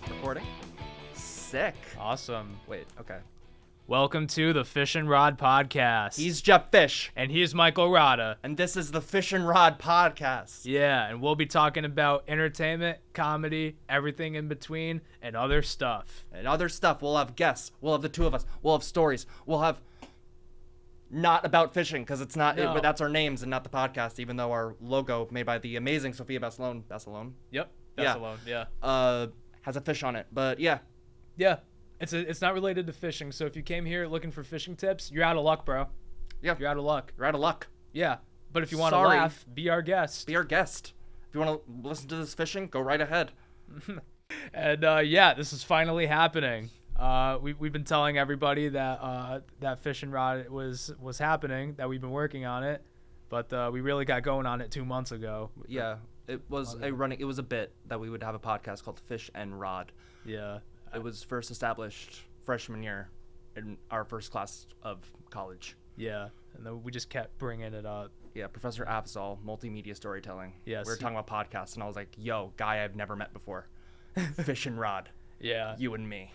Recording? Sick. Awesome. Wait, okay. Welcome to the Fish and Rod Podcast. He's Jeff Fish. And he's Michael Rada. And this is the Fish and Rod Podcast. Yeah, and we'll be talking about entertainment, comedy, everything in between, and other stuff. We'll have guests. We'll have the two of us. We'll have stories. We'll have not about fishing, because it's not. No. That's our names and not the podcast, even though our logo, made by the amazing Sophia Basalone. Yep. Yeah. Alone. Yeah. Has a fish on it. But yeah. Yeah. It's not related to fishing, so if you came here looking for fishing tips, you're out of luck, bro. Yeah. You're out of luck. You're out of luck. Yeah. But if you want to laugh, be our guest. Be our guest. If you want to listen to this fishing, go right ahead. And yeah, this is finally happening. We've been telling everybody that that Fish and Rod was happening, that we've been working on it, but we really got going on it 2 months ago. Yeah, it was a bit that we would have a podcast called Fish and Rod. Yeah. It was first established freshman year in our first class of college. Yeah, and then we just kept bringing it up. Yeah, Professor Afzal, multimedia storytelling. Yes. We were talking about podcasts, and I was like, yo, guy I've never met before. Fish and Rod. Yeah. You and me.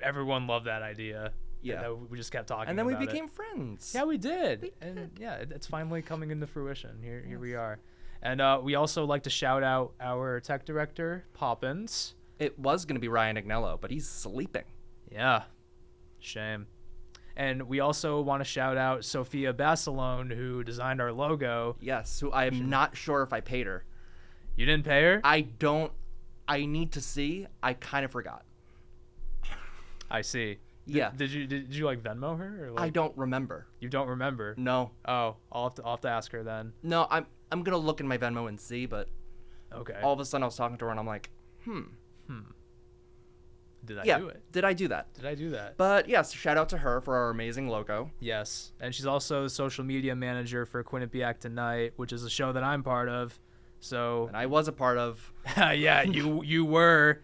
Everyone loved that idea. Yeah. And we just kept talking and then about we became friends. Yeah, we did. And yeah, it's finally coming into fruition. Here we are. And we also like to shout out our tech director, Poppins. It was going to be Ryan Agnello, but he's sleeping. Yeah. Shame. And we also want to shout out Sophia Basalone, who designed our logo. Yes, who I am not sure if I paid her. You didn't pay her? I need to see. I kind of forgot. I see. Yeah. Did you like Venmo her? Or like, I don't remember. You don't remember? No. Oh, I'll have to ask her then. No, I'm going to look in my Venmo and see, but okay. All of a sudden I was talking to her and I'm like, Did I do it? Did I do that? Did I do that? But yes, shout out to her for our amazing logo. Yes. And she's also the social media manager for Quinnipiac Tonight, which is a show that I'm part of. So And I was a part of. yeah, you were.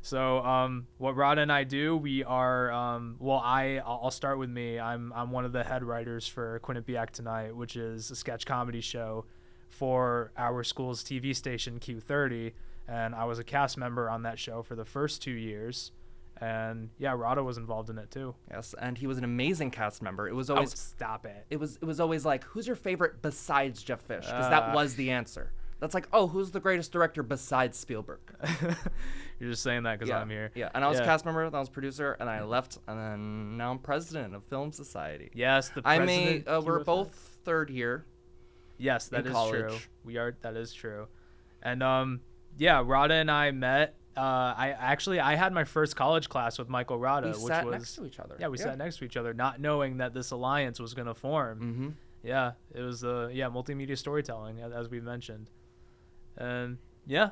So what Rada and I do, we are I'll start with me. I'm one of the head writers for Quinnipiac Tonight, which is a sketch comedy show for our school's TV station Q30, and I was a cast member on that show for the first 2 years. And yeah, Rada was involved in it too. Yes, and he was an amazing cast member. It was always stop it. It was always like, who's your favorite besides Jeff Fish? Because that was the answer. That's like, oh, who's the greatest director besides Spielberg? You're just saying that because I'm here. Yeah, and I was a cast member, then I was producer, and I left, and then now I'm president of Film Society. Yes, the president. We're both third year. Yes, that is college. true. We are. That is true. And yeah, Rada and I met. I had my first college class with Michael Rada, We sat next to each other. Yeah, we sat next to each other, not knowing that this alliance was going to form. Mm-hmm. Yeah, it was multimedia storytelling, as we mentioned. And yeah.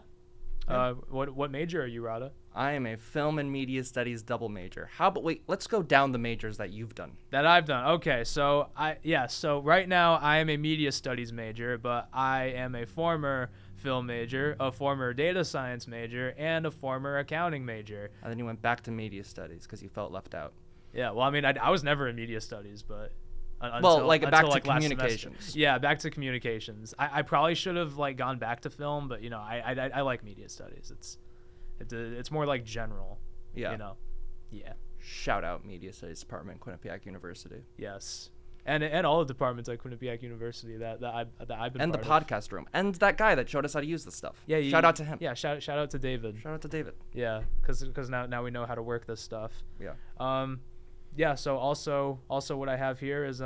What major are you, Rada? I am a film and media studies double major. Wait, let's go down the majors that you've done. That I've done. Okay, so right now I am a media studies major, but I am a former film major, a former data science major, and a former accounting major. And then you went back to media studies because you felt left out. Yeah, well, I mean, I was never in media studies, but back to communications. Semester. Yeah, back to communications. I probably should have gone back to film, but I like media studies. It's more like general. Yeah. Yeah. Shout out Media Studies Department, Quinnipiac University. Yes. And all the departments at Quinnipiac University that I've been and part the podcast room and that guy that showed us how to use this stuff. Yeah, shout out to him. Yeah, shout out to David. Shout out to David. Yeah, because now we know how to work this stuff. Yeah. Yeah. So also what I have here is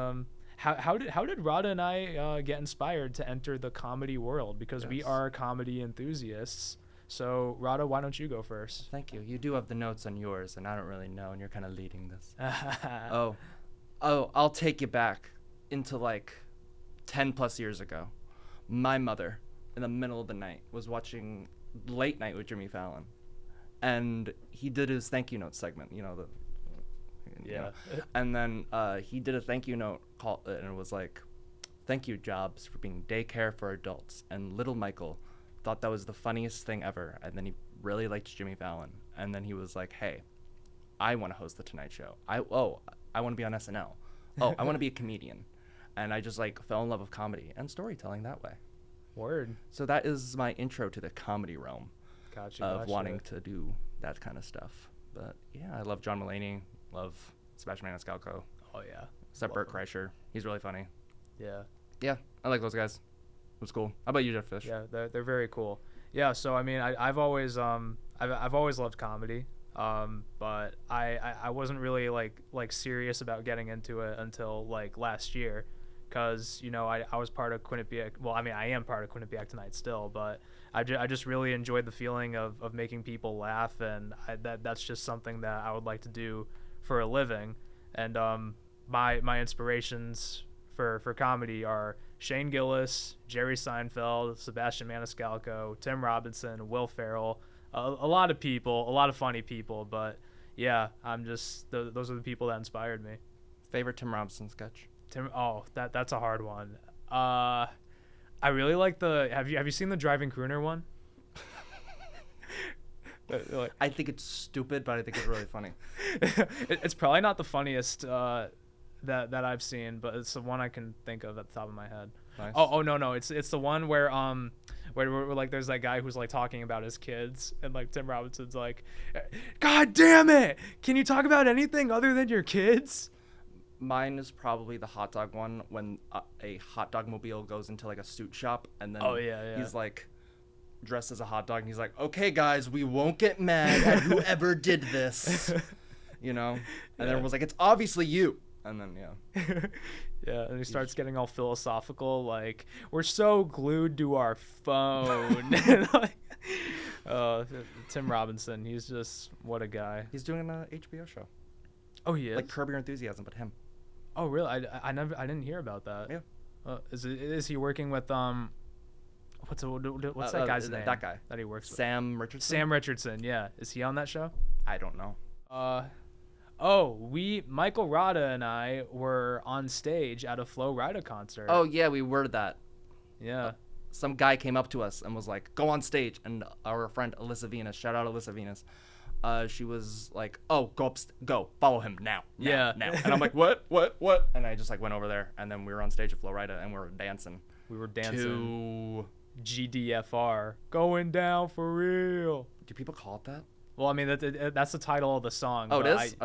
how did Rada and I get inspired to enter the comedy world, because we are comedy enthusiasts. So Rada, why don't you go first? Thank you. You do have the notes on yours, and I don't really know, and you're kind of leading this. Oh, I'll take you back into 10 plus years ago. My mother, in the middle of the night, was watching Late Night with Jimmy Fallon, and he did his thank you note segment. And then he did a thank you note call, and it was like, "Thank you, Jobs, for being daycare for adults." And little Michael thought that was the funniest thing ever, and then he really liked Jimmy Fallon, and then he was like, "Hey, I want to host the Tonight Show. I want to be on SNL. Oh, I want to be a comedian." and I just like fell in love with comedy and storytelling that way. Word. So that is my intro to the comedy realm of wanting to do that kind of stuff. But yeah, I love John Mulaney, love Sebastian Maniscalco. Oh yeah. Except Bert Kreischer, he's really funny. Yeah. Yeah, I like those guys. It was cool. How about you, Jeff Fish? Yeah, they're very cool. Yeah, so I mean, I've always loved comedy, but I wasn't really like serious about getting into it until like last year, because I was part of Quinnipiac. Well, I mean, I am part of Quinnipiac Tonight still, but I just really enjoyed the feeling of making people laugh, and that's just something that I would like to do for a living. And my inspirations for comedy are Shane Gillis, Jerry Seinfeld, Sebastian Maniscalco, Tim Robinson, Will Ferrell, a lot of people, a lot of funny people. But yeah, I'm just those are the people that inspired me. Favorite Tim Robinson sketch? That's a hard one. I really like the. Have you seen the Driving Crooner one? I think it's stupid, but I think it's really funny. It's probably not the funniest that I've seen, but it's the one I can think of at the top of my head. Nice. Oh no, it's the one where like there's that guy who's like talking about his kids, and like Tim Robinson's like, God damn it, can you talk about anything other than your kids? Mine is probably the hot dog one, when a hot dog mobile goes into like a suit shop, and then he's like dressed as a hot dog, and he's like, okay guys, we won't get mad at whoever did this, and then everyone's like, it's obviously you. And then yeah, and he starts getting all philosophical, like, we're so glued to our phone. Tim Robinson, he's just, what a guy. He's doing an HBO show. Oh, he is? Like Curb Your Enthusiasm, but him. Oh, really? I didn't hear about that. Yeah. Is he working with what's that guy's name? That guy that he works with. Sam Richardson. Sam Richardson. Yeah. Is he on that show? I don't know. Michael Rada and I were on stage at a Flo Rida concert. Oh yeah, we were that. Yeah. Some guy came up to us and was like, "Go on stage," and our friend Alyssa Venus, shout out Alyssa Venus. She was like, "Oh, go, follow him now." Now. And I'm like, "What?" And I just like went over there, and then we were on stage at Flo Rida, and we were dancing. To GDFR, going down for real. Do people call it that? Well, I mean, that's the title of the song. Oh, it is?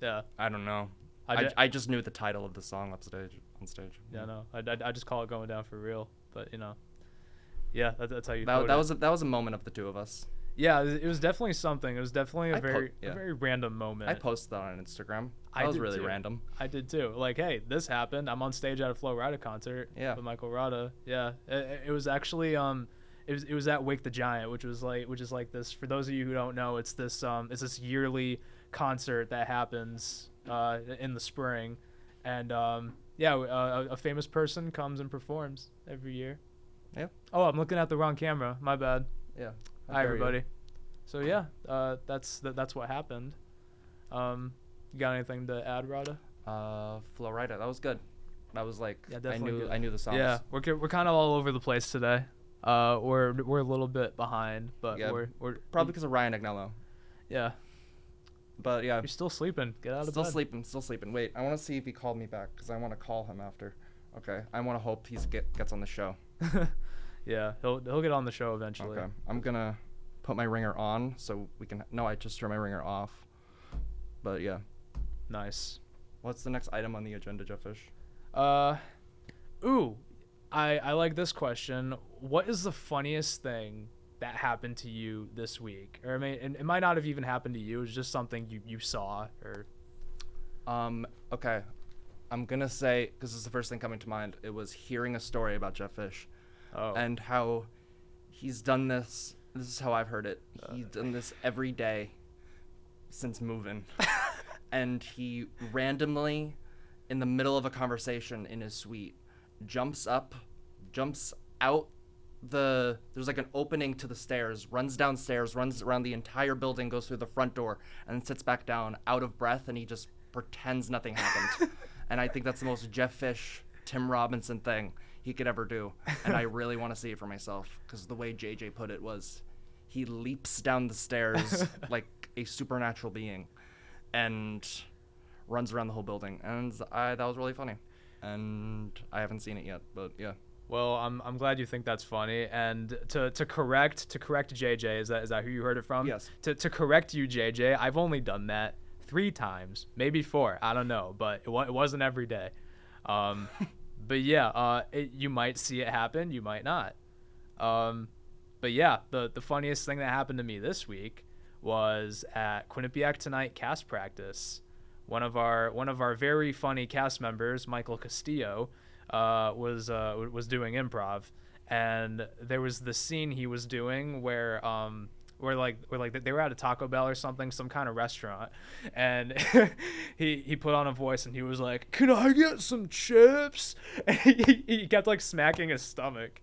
Yeah. I don't know. I just knew the title of the song on stage. Yeah, no. I just call it going down for real. But, yeah, that's how you that was a moment of the two of us. Yeah, it was definitely something. It was definitely a very random moment. I posted that on Instagram. That was really random. I did too. Like, hey, this happened. I'm on stage at a Flo Rida concert with Michael Rada. Yeah. It was actually it was at Wake the Giant, which is like this, for those of you who don't know, it's this yearly concert that happens in the spring, and a famous person comes and performs every year. Yeah. Oh, I'm looking at the wrong camera. My bad. Yeah. Hi everybody. So yeah, that's what happened. You got anything to add, Rada? Flo Rida, that was good. That was like, I knew the songs. Yeah, we're kind of all over the place today. We're a little bit behind, but we're probably because of Ryan Agnello. Yeah. But yeah. You're still sleeping. Get out of bed. Still sleeping. Wait, I want to see if he called me back, because I want to call him after. Okay. I want to hope he gets on the show. Yeah, he'll get on the show eventually. Okay. I'm gonna put my ringer on so we can. No, I just turned my ringer off. But yeah. Nice. What's the next item on the agenda, Jeff Fish? I like this question. What is the funniest thing that happened to you this week? Or I mean, it might not have even happened to you. It's just something you saw or. Okay. I'm gonna say, because this is the first thing coming to mind, it was hearing a story about Jeff Fish. Oh. And how he's done this. This is how I've heard it. He's done this every day since moving. And he randomly, in the middle of a conversation in his suite, jumps out there's like an opening to the stairs, runs downstairs, runs around the entire building, goes through the front door, and then sits back down, out of breath, and he just pretends nothing happened. And I think that's the most Jeff Fish, Tim Robinson thing he could ever do, and I really want to see it for myself, because the way JJ put it was, he leaps down the stairs like a supernatural being, and runs around the whole building, and that was really funny. and I haven't seen it yet, but yeah. Well, I'm glad you think that's funny. And to correct JJ, is that who you heard it from? Yes. To correct you, JJ, I've only done that 3 times, maybe 4. I don't know, but it wasn't every day. But yeah, you might see it happen, you might not. But yeah, the funniest thing that happened to me this week was at Quinnipiac Tonight cast practice. One of our very funny cast members, Michael Castillo, was doing improv, and there was the scene he was doing where they were at a Taco Bell or something, some kind of restaurant, and he put on a voice and he was like, "Can I get some chips?" And he kept like smacking his stomach.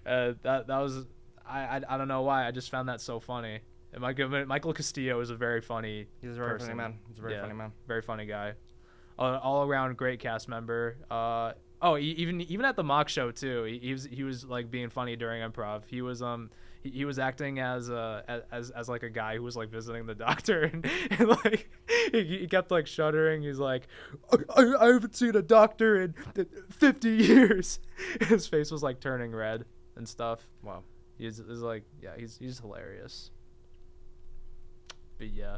That was I don't know why, I just found that so funny. And Michael Castillo is a very funny. He's a very person. funny man. He's a very funny man. Very funny guy. All around great cast member. Even at the mock show too. He was like being funny during improv. He was acting as like a guy who was like visiting the doctor, and like he kept like shuddering. He's like, I haven't seen a doctor in 50 years. His face was like turning red and stuff. Wow. He's like, yeah, he's hilarious. But yeah,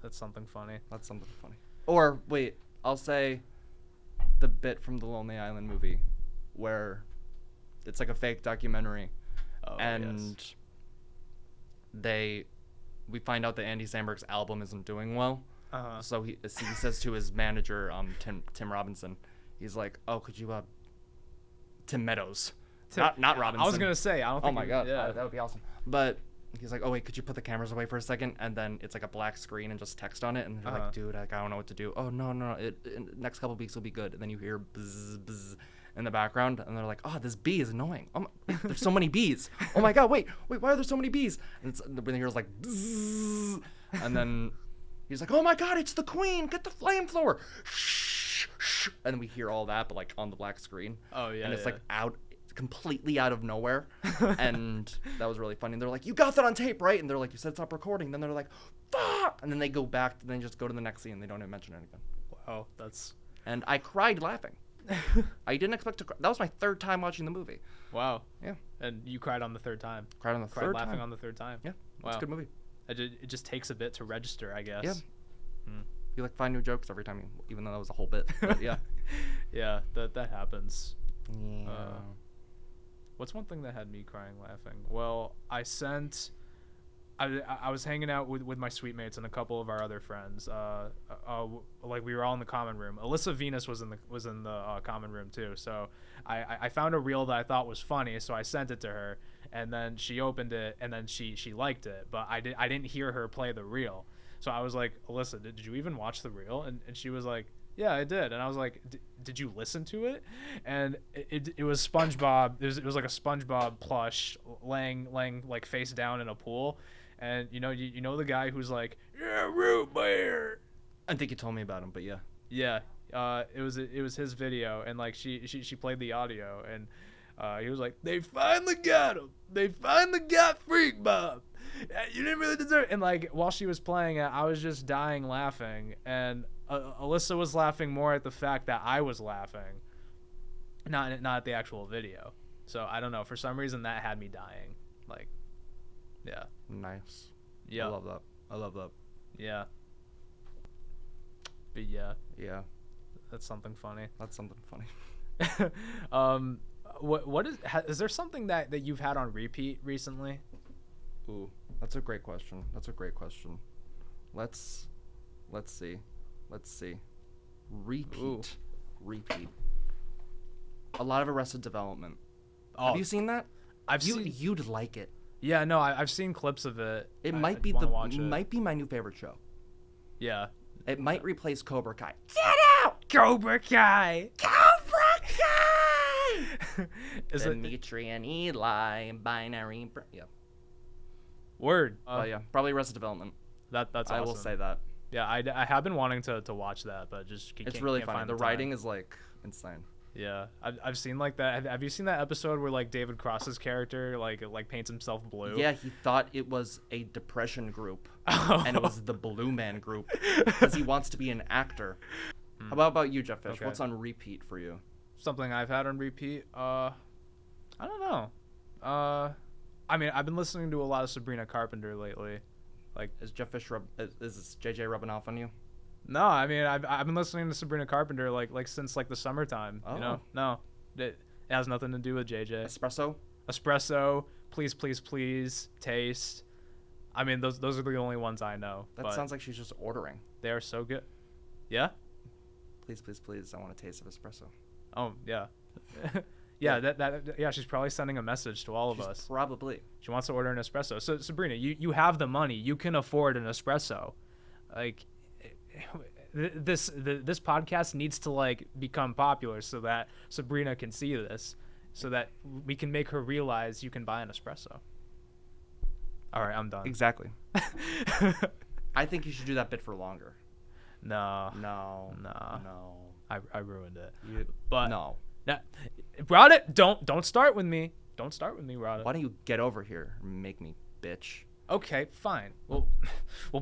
that's something funny. That's something funny. Or wait, I'll say the bit from the Lonely Island movie where it's like a fake documentary, and we find out that Andy Samberg's album isn't doing well. So he says to his manager, Tim Robinson, he's like, "Oh, could you Tim Meadows, not Robinson." I was gonna say, I don't think. Oh my god, that would be awesome. But he's like, "Oh wait, could you put the cameras away for a second?" And then it's like a black screen and just text on it, and they're like, "Dude, I don't know what to do." "Oh no, next couple weeks will be good." And then you hear buzz buzz in the background, and they're like, "Oh, this bee is annoying. Oh my, there's so many bees. Oh my god, wait, why are there so many bees?" And when he hears like buzz, and then he's like, "Oh my god, it's the queen. Get the flamethrower." Shh, shh. And we hear all that, but like on the black screen. Oh yeah. And it's like completely out of nowhere. And that was really funny. And they're like, "You got that on tape, right?" And they're like, "You said stop recording." Then they're like, "Fuck!" And then they go back and then just go to the next scene. They don't even mention it again. Wow, that's. And I cried laughing. I didn't expect to cry. That was my 3rd time watching the movie. Wow. Yeah. And you cried on the 3rd time. Cried on the third laughing time. on the 3rd time. Yeah. Wow. It's a good movie. It just takes a bit to register, I guess. Yeah. You like find new jokes every time, even though that was a whole bit. But yeah. Yeah, that happens. Yeah. What's one thing that had me crying laughing? Well, I was hanging out with my suite mates and a couple of our other friends. Like we were all in the common room. Alyssa Venus was in the common room too. So I found a reel that I thought was funny, so I sent it to her, and then she opened it, and then she liked it, but I didn't hear her play the reel. So I was like, "Alyssa, did you even watch the reel?" And she was like, "Yeah, I did." And I was like, "Did you listen to it?" And it was SpongeBob. It was like a SpongeBob plush laying like face down in a pool. And you know the guy who's like, "Yeah, root beer." I think you told me about him, but yeah. Yeah. It was his video, and like she played the audio, and he was like, "They finally got him. They finally got Freak Bob. You didn't really deserve it." And like while she was playing it, I was just dying laughing, and Alyssa was laughing more at the fact that I was laughing, not at the actual video. So I don't know, for some reason that had me dying. Like, yeah. Nice. Yeah. I love that. Yeah. But yeah. Yeah. That's something funny. That's something funny. What is there something that you've had on repeat recently? Ooh, that's a great question. Let's see. Repeat. Ooh. Repeat. A lot of Arrested Development. Oh, Have you seen that? You'd like it. Yeah, no, I've seen clips of it. It might be my new favorite show. Yeah. It might replace Cobra Kai. Get out, Cobra Kai! Cobra Kai! Is Dimitri and Eli, binary. Yeah. Word. Yeah, probably Arrested Development. That's awesome. I will say that. Yeah, I have been wanting to watch that, but just it's really can't funny. find The time. writing is like insane. Yeah, I've seen like that. Have you seen that episode where like David Cross's character like paints himself blue? Yeah, he thought it was a depression group, and it was the Blue Man group because he wants to be an actor. How about you, Jeff Fish? Okay. What's on repeat for you? Something I've had on repeat. I don't know. I mean, I've been listening to a lot of Sabrina Carpenter lately. Like, Is Jeff Fish is JJ rubbing off on you? no, I mean, I've been listening to Sabrina Carpenter like since like the summertime. Oh. You know, no, it has nothing to do with JJ. Espresso? Please, please, please, taste. I mean, those are the only ones I know. That but sounds like she's just ordering. they are so good. Yeah. Please, please, please, I want a taste of espresso. Oh yeah. Yeah, she's probably sending a message to all of us. Probably. She wants to order an espresso. So Sabrina, you have the money. You can afford an espresso. Like this podcast needs to like become popular so that Sabrina can see this, so that we can make her realize you can buy an espresso. All right, I'm done. Exactly. I think you should do that bit for longer. No. No. I ruined it. But No, Rada, don't start with me. Don't start with me, Rada. why don't you get over here and make me bitch? Okay, fine. We'll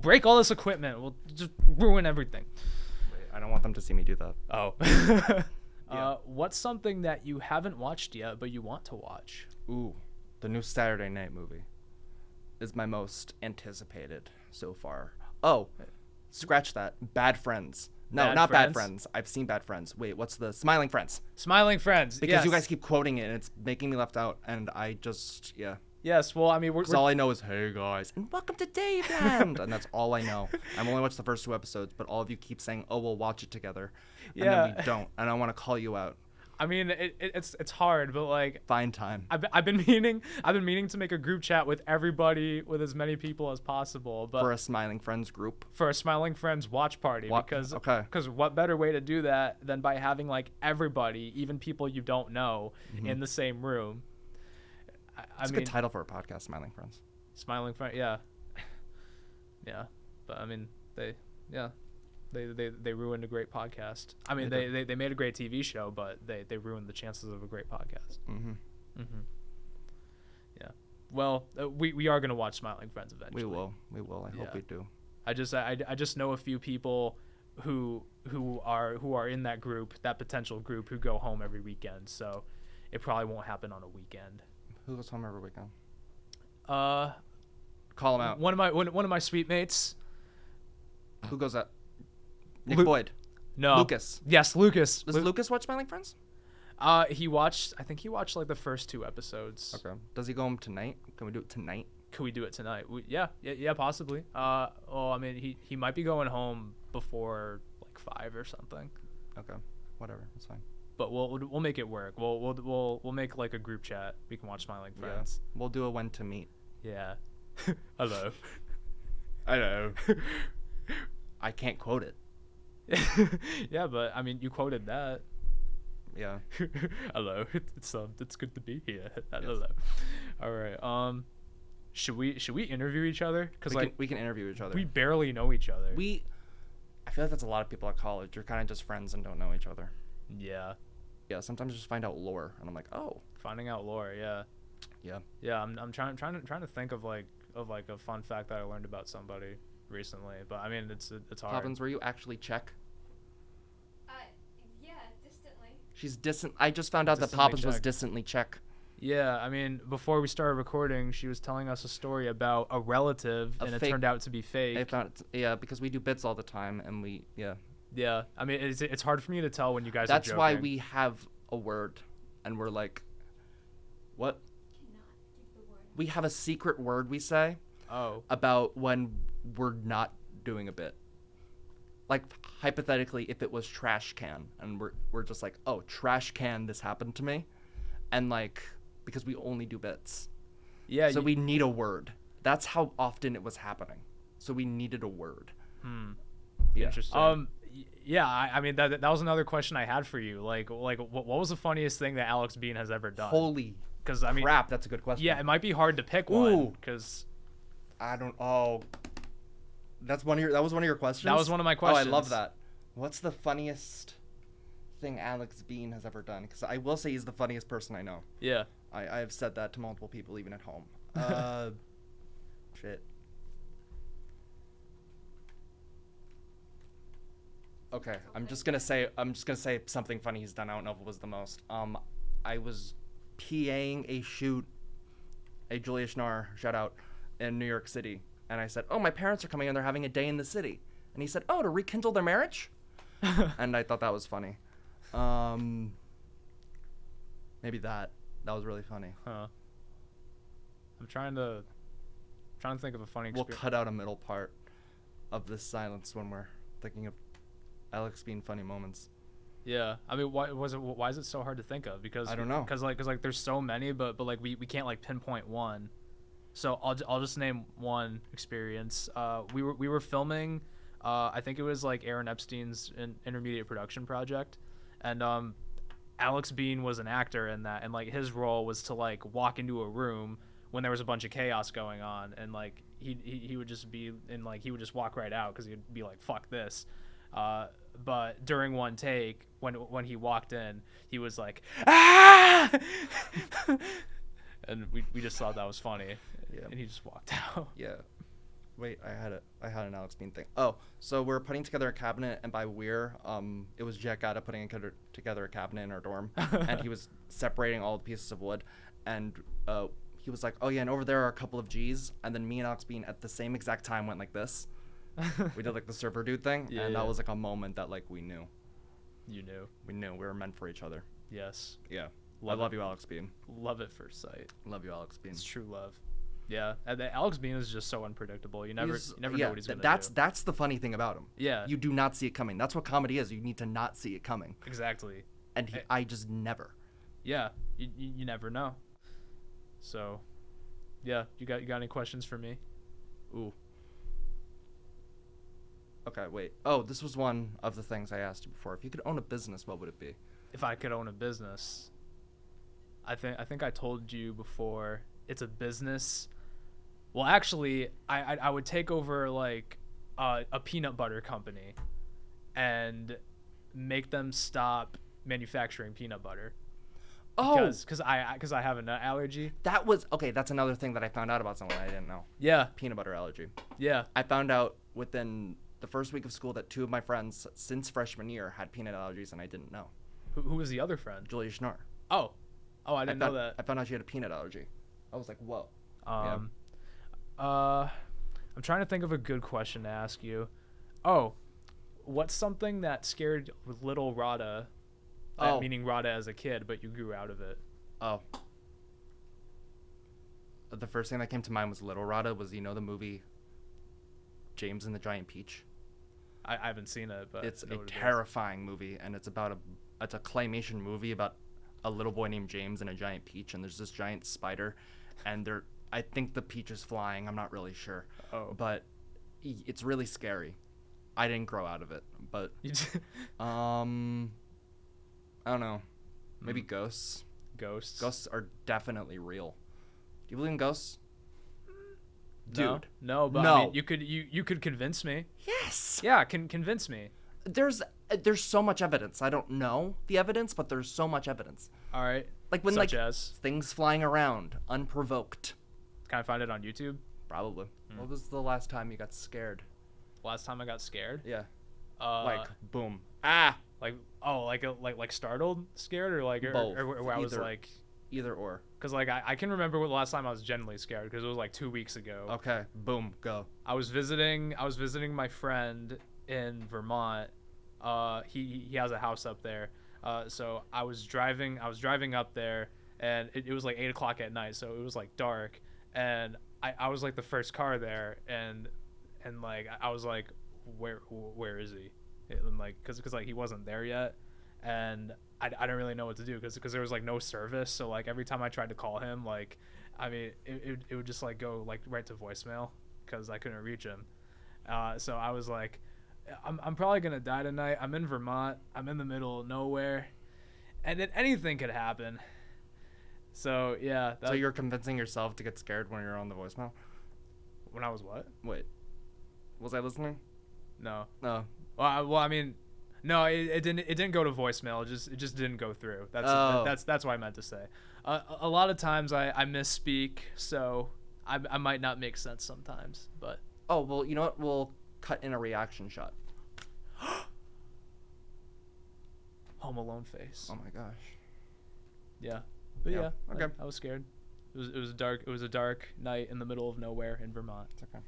break all this equipment. We'll just ruin everything. Wait, I don't want them to see me do that. Oh. Yeah. What's something that you haven't watched yet but you want to watch? Ooh, the new Saturday Night movie is my most anticipated so far. Oh, scratch that. Bad Friends. No, Bad not Friends? Bad Friends. I've seen Bad Friends. Wait, what's the Smiling Friends? Smiling Friends. Because yes. you guys keep quoting it and it's making me left out, and I just, yeah. Yes, well, I mean, we're Because all I know is, hey guys, and welcome to Daveland, and that's all I know. I've only watched the first 2 episodes, but all of you keep saying, oh, we'll watch it together, and then we don't, and I want to call you out. I mean, it's hard, but like, Find time. I've been meaning to make a group chat with everybody, with as many people as possible, but For a Smiling Friends group. for a Smiling Friends watch party, because what better way to do that than by having like everybody, even people you don't know, in the same room. It's a good title for a podcast, Smiling Friends. Smiling Friend, yeah. Yeah, but I mean, they ruined a great podcast. I mean, they made a great TV show, but they ruined the chances of a great podcast. Yeah. Well, we are gonna watch Smiling Friends eventually. We will. I hope we do. I just know a few people who are in that group, that potential group, who go home every weekend. So it probably won't happen on a weekend. Who goes home every weekend? Call them out. One of my sweet mates. Who goes up? Nick Boyd. No. Lucas. Yes, Lucas. Does Lucas watch Smiling Friends? I think he watched like the first 2 episodes. Okay. Does he go home tonight? Can we do it tonight? Could we do it tonight? Yeah, possibly. I mean, he might be going home before like 5 or something. Okay. Whatever. It's fine. But we'll make it work. We'll make like a group chat. We can watch Smiling Friends. Yeah. We'll do a when to meet. Yeah. Hello. Hello. I can't quote it. Yeah, but I mean, you quoted that. Yeah. Hello. It's good to be here. Hello. All right. Should we interview each other? Because we can interview each other. We barely know each other. I feel like that's a lot of people at college. You're kind of just friends and don't know each other. Yeah. Yeah. Sometimes you just find out lore, and I'm like, oh. Finding out lore. Yeah. Yeah. Yeah. I'm trying to think of like a fun fact that I learned about somebody recently, but I mean it's hard. Poppins, were you actually Czech? Yeah, distantly. She's distant. I just found out that Distantly Poppins was Czech. distantly Czech. Yeah, I mean, before we started recording, she was telling us a story about a relative, and it turned out to be fake. I found because we do bits all the time, and Yeah, I mean, it's hard for me to tell when you guys That's are joking. why we have a word, and we're like, what? Cannot give the word. We have a secret word we say about when we're not doing a bit. Like, hypothetically, if it was trash can, and we're just like, oh, trash can, this happened to me, and like, because we only do bits. Yeah. So we need a word. That's how often it was happening. So we needed a word. Yeah. Interesting. Yeah, I mean that was another question I had for you. Like what was the funniest thing that Alex Bean has ever done? Holy Because I mean, crap, that's a good question. Yeah, it might be hard to pick one because I don't. Oh, that was one of your questions. That was one of my questions. Oh, I love that. What's the funniest thing Alex Bean has ever done? Because I will say he's the funniest person I know. Yeah. I have said that to multiple people, even at home. Shit. Okay, I'm just gonna say something funny he's done. I don't know if it was the most. I was PAing a shoot, a Julia Schnarr shout out, in New York City, and I said, "Oh, my parents are coming and they're having a day in the city," and he said, "Oh, to rekindle their marriage," and I thought that was funny. Maybe that was really funny. Huh. I'm trying to think of a funny We'll experience. cut out a middle part of this silence when we're thinking of Alex being funny moments. Yeah, I mean, why is it so hard to think of? Because I don't know. Because like there's so many, but like we can't like pinpoint one. So I'll just name one experience. We were filming, I think it was like Aaron Epstein's intermediate production project, and Alex Bean was an actor in that, and like his role was to like walk into a room when there was a bunch of chaos going on, and like he would just be and like he would just walk right out because he'd be like, fuck this. But during one take, when he walked in, he was like, ah! And we just thought that was funny. Yeah. And he just walked out. Yeah. Wait, I had an Alex Bean thing. Oh, so we're putting together a cabinet, and by we're, it was Jack Gatta putting together a cabinet in our dorm, and he was separating all the pieces of wood, and he was like, "Oh yeah, and over there are a couple of G's," and then me and Alex Bean at the same exact time went like this. We did like the surfer dude thing, Yeah, and yeah. that was like a moment that like we knew You knew. we were meant for each other. Yes. Yeah. Love I love it. you, Alex Bean. Love at first sight. Love you, Alex Bean. It's true love. Yeah. And Alex Bean is just so unpredictable. You never know what he's gonna do. That's the funny thing about him. Yeah. You do not see it coming. That's what comedy is. You need to not see it coming. Exactly. And I just never. Yeah. You never know. So, yeah. You got any questions for me? Ooh. Okay, wait. Oh, this was one of the things I asked you before. If you could own a business, what would it be? If I could own a business, I think I told you before. It's a business. Well, actually, I would take over like a peanut butter company, and make them stop manufacturing peanut butter. Oh, Because I have a nut allergy. that was okay. That's another thing that I found out about someone I didn't know. Yeah. Peanut butter allergy. Yeah. I found out within the first week of school that 2 of my friends since freshman year had peanut allergies, and I didn't know. Who was the other friend? Julia Schnarr. Oh, I didn't know that. I found out she had a peanut allergy. I was like, whoa. I'm trying to think of a good question to ask you. Oh, what's something that scared little Rada? Meaning Rada as a kid, but you grew out of it. Oh. The first thing that came to mind was Little Rada. Was, you know, the movie James and the Giant Peach? I haven't seen it, but It's I know a what it is. terrifying movie, and it's a claymation movie about a little boy named James and a giant peach, and there's this giant spider, and I think the peach is flying. I'm not really sure. Oh. But it's really scary. I didn't grow out of it, but You d- I don't know. Maybe ghosts. Ghosts. Ghosts are definitely real. Do you believe in ghosts? No, Dude. no, but No. I mean, you could convince me. Yes. Yeah, convince me. There's so much evidence. I don't know the evidence, but there's so much evidence. All right. Like when Such as? things flying around unprovoked. Can I find it on YouTube? Probably. What was the last time you got scared? Last time I got scared. Yeah. Like Boom. Ah. like startled, scared, or like Both. or where I was Either. like, Either or. because like I can remember what the last time I was genuinely scared because it was like 2 weeks ago. Okay. Boom. Go. I was visiting my friend in Vermont. He has a house up there. So I was driving up there, and it was like 8 o'clock at night, so it was like dark, and I was like the first car there, and like I was like, where is he? And like because like he wasn't there yet, and I didn't really know what to do because there was like no service, so like every time I tried to call him, like I mean it would just like go like right to voicemail because I couldn't reach him. So I was like, I'm probably gonna die tonight. I'm in Vermont. I'm in the middle of nowhere, and then anything could happen. So yeah. So you're convincing yourself to get scared when you're on the voicemail? When I was what? Wait. Was I listening? No. No. Well, I mean, no, it didn't go to voicemail. It just didn't go through. That's what I meant to say. A lot of times I misspeak, so I might not make sense sometimes. But Oh, well, you know what? We'll cut in a reaction shot. Home Alone face. Oh my gosh. Yeah. But Yeah, yeah, okay. I was scared. It was dark. It was a dark night in the middle of nowhere in Vermont. It's okay.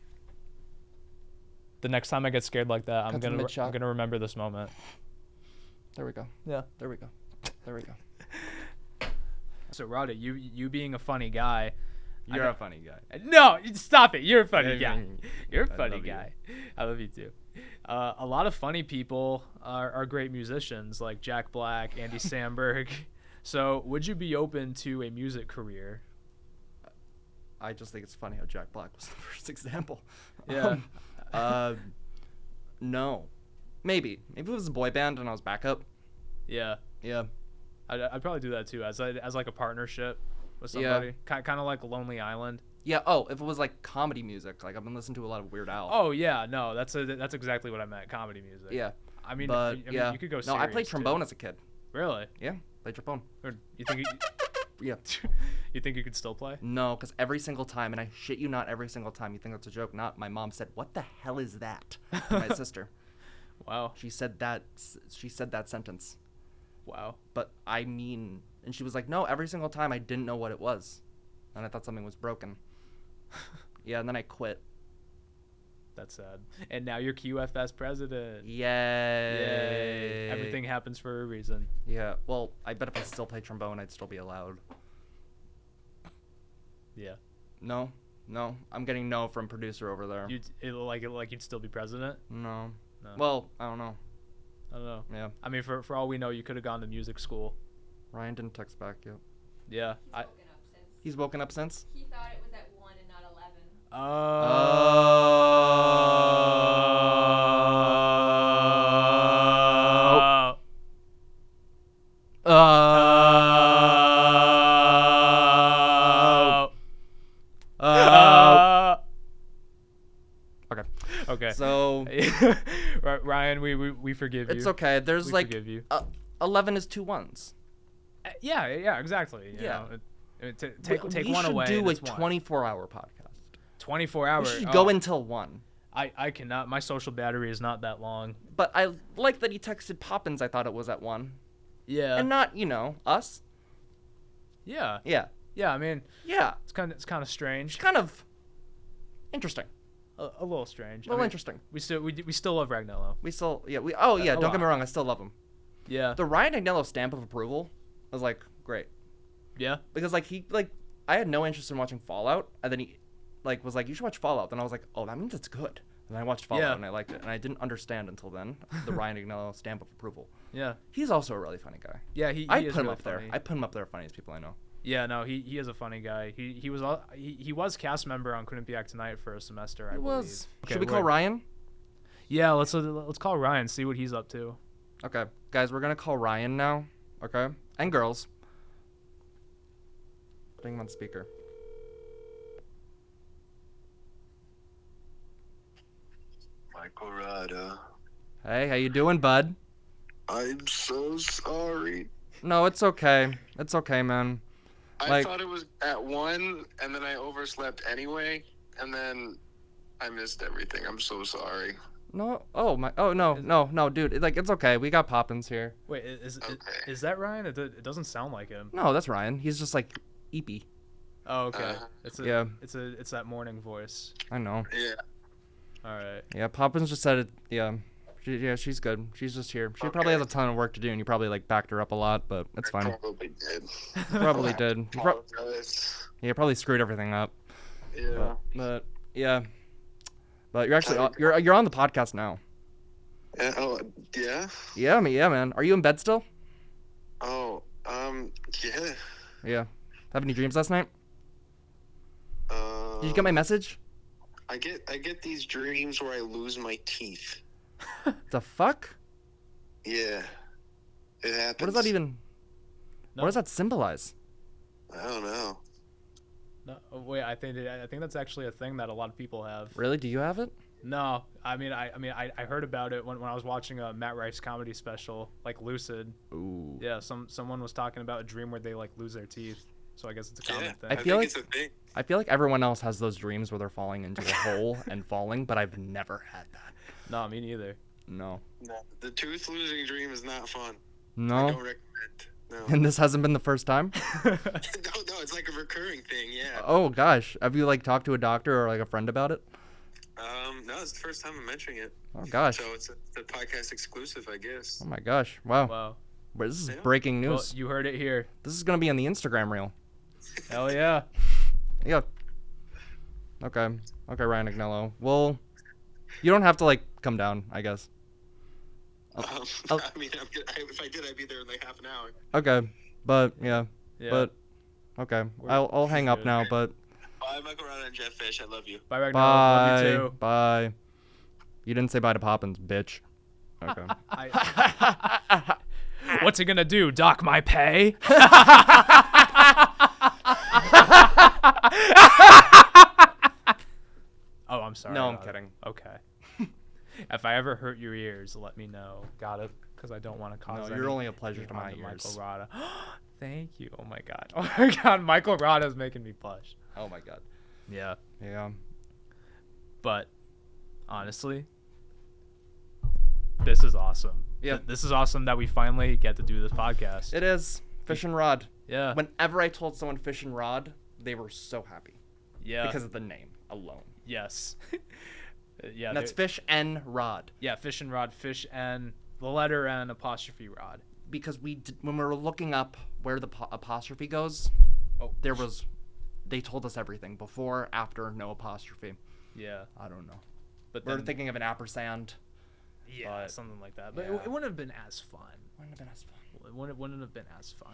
The next time I get scared like that, Cut to I'm mid-shot. gonna remember this moment. There we go. Yeah. There we go. There we go. So Rada, you being a funny guy. You're a funny guy. No, stop it. You're a funny Yeah, guy. You're a I funny love you. guy. I love you too. A lot of funny people are great musicians, like Jack Black, Andy Samberg. So, would you be open to a music career? I just think it's funny how Jack Black was the first example. Yeah. No. Maybe. Maybe it was a boy band and I was backup. Yeah. Yeah. I'd probably do that too, as like a partnership with Yeah. somebody. Kind of like Lonely Island. Yeah. Oh, if it was like comedy music, like I've been listening to a lot of Weird Al. Oh yeah, no, that's exactly what I meant. Comedy music. Yeah. I mean, But yeah, you could go. No, I played serious, trombone too. as a kid. Really? Yeah. Played trombone. Or you think Yeah. you think you could still play? No, because every single time, and I shit you not, every single time you think that's a joke, not my mom said, "What the hell is that?" to my sister. Wow. She said that sentence. Wow. But I mean, and she was like, "No, every single time I didn't know what it was, and I thought something was broken." Yeah, and then I quit. That's sad. And now you're QFS president. Yay! Yay. Everything happens for a reason. Yeah. Well, I bet if I still play trombone, I'd still be allowed. Yeah. No, I'm getting no from producer over there. Like you'd still be president? No. No. Well, I don't know. I don't know. Yeah. I mean, for all we know, you could have gone to music school. Ryan didn't text back yet. Yeah. He's woken up since. He's woken up since. He thought it was at 1 and not 11. Okay. Okay. So Ryan, we forgive you. it's okay. There's We like forgive you. 11 is 2 1s. Yeah, exactly. You Yeah. know, take we one should away. do and a it's one. 24-hour podcast. 24 hours. We should go until 1. I cannot. My social battery is not that long. But I like that he texted Poppins. I thought it was at 1, Yeah. and not us. Yeah. Yeah. Yeah. I mean, Yeah. it's kind of strange. It's kind of interesting. A little strange. A little interesting. We still love Ragnello. We still don't get lot. me wrong. I still love him. Yeah. The Ryan Agnello stamp of approval was like great. Yeah. Because I had no interest in watching Fallout, and then he was like, you should watch Fallout. Then I was like, oh, that means it's good. And then I watched Fallout Yeah. and I liked it, and I didn't understand until then the Ryan Agnello stamp of approval. Yeah. He's also a really funny guy. Yeah. He I'd is put him really up there. funny. I put him up there, funniest people I know. Yeah. No. He is a funny guy. He was cast member on Quinnipiac Tonight for a semester. I He believe. was. Okay, Should we call wait. Ryan? Yeah. Let's call Ryan. See what he's up to. Okay, guys, we're gonna call Ryan now. Okay, and girls. Putting him on speaker. Michael Rada. Hey, how you doing, bud? I'm so sorry. No, it's okay. It's okay, man. I thought it was at 1, and then I overslept anyway, and then I missed everything. I'm so sorry. No. Oh my. Oh no, dude. It's okay. We got Poppins here. Wait, Okay. is that Ryan? It doesn't sound like him. No, that's Ryan. He's just like eepy. Oh, okay. Yeah. It's that morning voice. I know. Yeah. All right. Yeah, Poppins just said it. Yeah. She's good. She's just here. She probably has a ton of work to do, and you probably backed her up a lot, but it's I fine. probably did. Probably did. You Apologize. probably screwed everything up. Yeah. But yeah. But you're actually you're on the podcast now. Oh, yeah? Yeah, man. Are you in bed still? Oh, yeah. Yeah. Have any dreams last night? Did you get my message? I get these dreams where I lose my teeth. The fuck? Yeah. It happens. What does that even? No. What does that symbolize? I don't know. No, wait. I think that's actually a thing that a lot of people have. Really? Do you have it? No, I heard about it when I was watching a Matt Rife comedy special, like Lucid. Ooh. Yeah, someone was talking about a dream where they like lose their teeth. So I guess it's a common thing. I feel think like- it's a thing. I feel like everyone else has those dreams where they're falling into a hole and falling, but I've never had that. No, me neither. No. No, the tooth losing dream is not fun. No. I don't recommend. No. And this hasn't been the first time? No, it's like a recurring thing. Yeah. Oh gosh, have you like talked to a doctor or like a friend about it? No, it's the first time I'm mentioning it. Oh gosh. So it's a podcast exclusive, I guess. Oh my gosh. Wow. Wow. But this is Yeah. breaking Well, news. you heard it here. This is gonna be on the Instagram reel. Hell yeah. Yeah. Okay. Okay, Ryan Agnello. Well, you don't have to like come down, I guess. I mean, if I did, I'd be there in like half an hour. Okay. But yeah. Yeah. But okay. We're- I'll hang up good. now, but Bye, Michael Rana and Jeff Fish. I love you. Bye, Ragnar. bye. Love you too. Bye. You didn't say bye to Poppins, bitch. Okay. What's it gonna do? Dock my pay? Oh, I'm sorry. No, I'm Rod. kidding. Okay. If I ever hurt your ears, let me know. Got it? Because I don't want to cause. No, you're any only a pleasure to my harm ears. Michael Rada. Thank you. Oh my god. Oh my god. Michael Rada is making me blush. Oh my god. Yeah. Yeah. But honestly, this is awesome. Yeah. This is awesome that we finally get to do this podcast. It is Fish and Rod. Yeah. Whenever I told someone Fish and Rod, they were so happy Yeah. because of the name alone. Yes. Yeah. And that's they- Fish and Rod. Yeah, fish and rod, fish and the letter N apostrophe rod. Because when we were looking up where the apostrophe goes, they told us everything before, after, no apostrophe. Yeah, I don't know. but We were then, thinking of an ampersand. yeah, but- something like that. But yeah. it wouldn't have been as fun. Wouldn't have been as fun. It wouldn't have been as fun.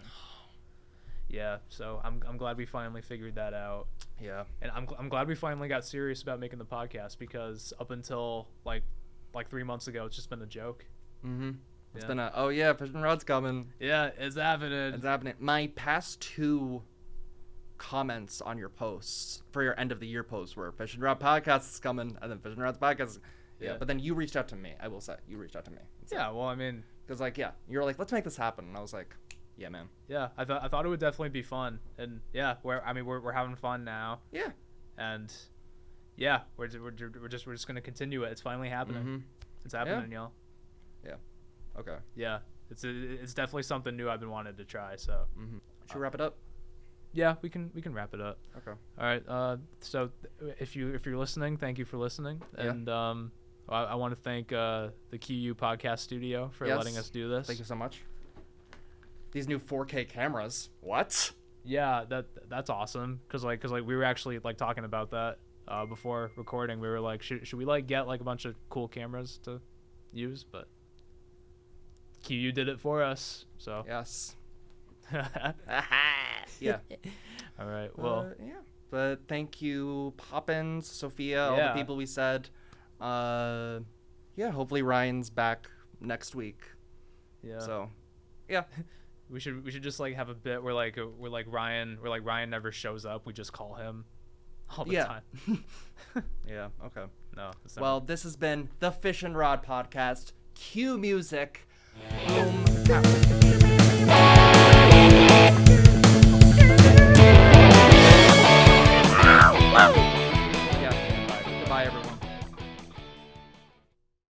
Yeah, so I'm glad we finally figured that out, Yeah. and I'm glad we finally got serious about making the podcast, because up until like 3 months ago, it's just been a joke. Mm-hmm. It's Yeah. been a, oh yeah, Fish and Rod's coming. Yeah, it's happening. It's happening. My past 2 comments on your posts for your end of the year posts were Fish and Rod podcast is coming, and then Fish and Rod's podcast is, yeah. Yeah. But then you reached out to me. I will say you reached out to me. Yeah, well, I mean, Because like you're like, let's make this happen, and I was like, yeah, man. yeah, I thought it would definitely be fun, and yeah, we're having fun now. Yeah. And yeah, we're just gonna continue it. It's finally happening. Mm-hmm. It's happening, y'all. Okay. Yeah, it's definitely something new I've been wanting to try. So Mm-hmm. Should we wrap it up? yeah, we can wrap it up. Okay. All right. So if you're listening, thank you for listening. Yeah. And I want to thank the QU Podcast Studio for Yes. letting us do this. Thank you so much. These new 4K cameras. What? Yeah, that's awesome. Cause we were actually like talking about that before recording. We were like, should we like get like a bunch of cool cameras to use? But QU did it for us. So Yes. Yeah. all right. Well, yeah. But thank you, Poppins, Sophia, all Yeah. the people we said. Yeah. Hopefully Ryan's back next week. yeah. So, yeah. We should just like have a bit where Ryan never shows up. We just call him all the Yeah. time. Yeah. Okay. No. It's not. Well, this has been the Fish and Rod podcast. Cue music. Boom. Pow.